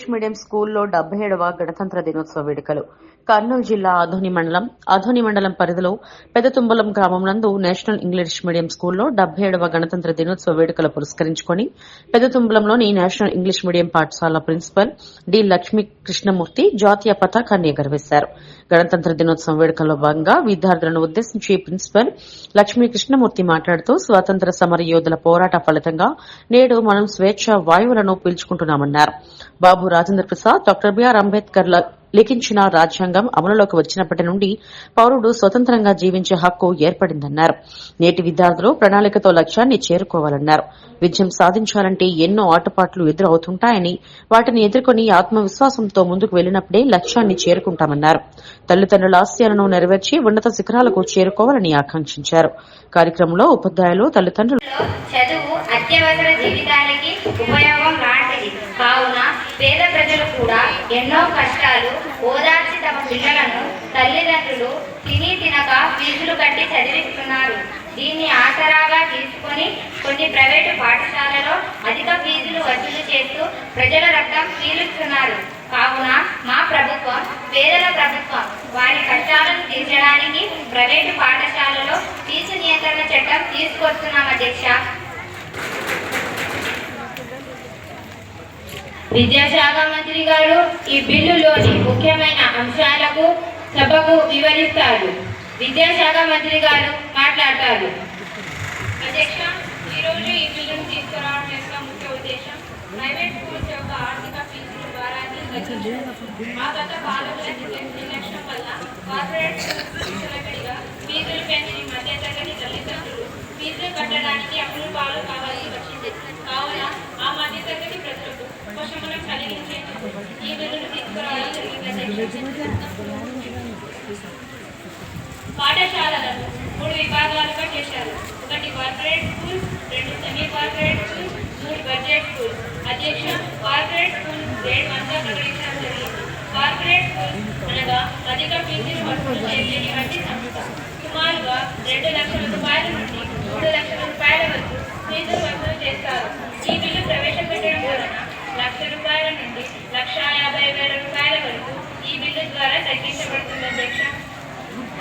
English medium స్కూల్లో 77వ గణతంత్ర దినోత్సవ వేడుకలు. కర్నూలు జిల్లా ఆదోని మండలం పరిధిలో పెదతుంబలం గ్రామం నందు నేషనల్ ఇంగ్లీష్ మీడియం స్కూల్లో 77వ గణతంత్ర దినోత్సవ వేడుకలు పురస్కరించుకుని పెదతుంబలంలోని నేషనల్ ఇంగ్లీష్ మీడియం పాఠశాల ప్రిన్సిపల్ డి లక్ష్మీ కృష్ణమూర్తి జాతీయ పతాకాన్ని ఎగురవేశారు. గణతంత్ర దినోత్సవం వేడుకల్లో భాగంగా విద్యార్థులను ఉద్దేశించి ప్రిన్సిపల్ లక్ష్మీ కృష్ణమూర్తి మాట్లాడుతూ స్వాతంత్ర సమర యోధుల పోరాట ఫలితంగా నేడు మనం స్వేచ్ఛ వాయువులను పీల్చుకుంటున్నామన్నారు. బాబు రాజేంద్ర ప్రసాద్, డాక్టర్ బిఆర్ అంబేద్కర్ లిఖించిన రాజ్యాంగం అమలులోకి వచ్చినప్పటి నుండి పౌరుడు స్వతంత్రంగా జీవించే హక్కు ఏర్పడిందన్నారు. నేటి విద్యార్థులు ప్రణాళికతో లక్ష్యాన్ని చేరుకోవాలన్నారు. విజయం సాధించాలంటే ఎన్నో ఆటపాట్లు ఎదురవుతుంటాయని, వాటిని ఎదుర్కొని ఆత్మవిశ్వాసంతో ముందుకు వెళ్లినప్పుడే లక్ష్యాన్ని చేరుకుంటామన్నారు. తల్లిదండ్రుల ఆశయాలను నెరవేర్చి ఉన్నత శిఖరాలకు చేరుకోవాలని ఆకాంక్షించారు. కార్యక్రమంలో ఉపాధ్యాయులు, తల్లిదండ్రులు చదువు అత్యవసర జీవితానికి ఉపయోగం లాంటిది కావున పేద ప్రజలు కూడా ఎన్నో కష్టాలు ఓదార్చి తమ పిల్లలను తల్లిదండ్రులు తిని తినక ఫీజులు కట్టి చదివిస్తున్నారు. దీన్ని ఆసరాగా తీసుకొని కొన్ని ప్రైవేటు పాఠశాలలో అధిక ఫీజులు వసూలు చేస్తూ ప్రజల రక్తం పీలుస్తున్నారు. కావున మా ప్రభుత్వం పేదల ప్రభుత్వం. వారి కష్టాలను తీర్చడానికి ప్రైవేటు పాఠశాలలో ఫీజు నియంత్రణ చట్టం తీసుకొస్తున్నాం అధ్యక్ష. విద్యాశాఖ మంత్రి గారు ఈ బిల్లులోని ముఖ్యమైన అంశాలకు సభకు వివరిస్తారు. విద్యాశాఖ మంత్రి గారు మాట్లాడతారు. అధ్యక్ష, ఈరోజు ఈ బిల్లును తీసుకురావడం యొక్క ముఖ్య ఉద్దేశం ప్రైవేట్ స్కూల్స్ యొక్క ఆర్థిక ఫీజుల భారాన్ని తగ్గించడం. ఆ గత పాలకుల నిర్లక్ష్యం వల్ల కార్పొరేట్ విచ్చలవిడిగా ఫీజులు పెంచి మధ్యతరగతి తల్లిదండ్రులు ఫీజులు కట్టడానికి అప్పులు పాలు కావాల్సి వచ్చింది. కావున ఆ మధ్యతరగతి ప్రజలకు ఉపశమనం కలిగించేందుకు ఈ బిల్లును తీసుకురావడం జరిగింది. పాఠశాలలను 3 విభాగాలుగా చేశారు. 1 corporate schools, 2 semi corporate schools, 3 budget schools. అధ్యక్ష, కార్పొరేట్ స్కూల్ గ్రేడ్ 1గా ప్రకటించడం జరిగింది. కార్పొరేట్ స్కూల్స్ అనగా అధిక ఫీజులు వసూలు చేయలేని వంటి సంస్థ. సుమారుగా 2 లక్షల రూపాయల నుండి 3 లక్షల రూపాయల వరకు ఫీజులు వసూలు చేస్తారు. ఈ బిల్లు ప్రవేశపెట్టడం వలన ₹1,00,000 నుండి ₹1,50,000 వరకు ఈ బిల్లు ద్వారా తగ్గించబడుతుంది.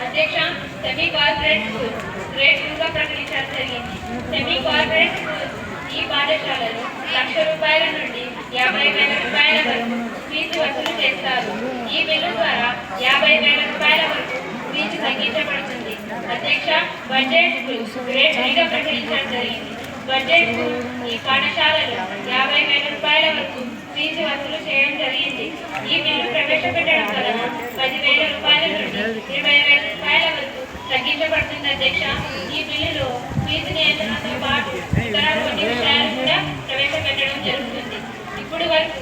అధ్యక్ష, సెమీ కార్పొరేట్ స్కూల్ గ్రేడ్ 2గా ప్రకటించడం జరిగింది. సెమీ కార్పొరేట్ స్కూల్స్ ఈ పాఠశాలలు ₹1,00,000 నుండి ₹50,000 వరకు ఫీజు వసూలు చేస్తారు. ఈ బిల్లు ద్వారా ₹50,000 వరకు ఫీజు తగ్గించబడుతుంది. అధ్యక్ష, బడ్జెట్ స్కూల్స్ గ్రేడ్ 3గా ప్రకటించడం జరిగింది. బడ్జెట్ స్కూల్ ఈ పాఠశాలలు ₹50,000 వరకు ఫీజు వసూలు చేయడం జరిగింది. ఈ బిల్లు ప్రవేశపెట్టడం వలన ₹10,000 నుండి ₹20,000 వరకు తగ్గించబడుతుంది. అధ్యక్ష, ఈ బిల్లులో ఫీజు నియంత్రణతో పాటు ఇతర కొన్ని విషయాలు కూడా ప్రవేశపెట్టడం జరుగుతుంది. ఇప్పుడు వరకు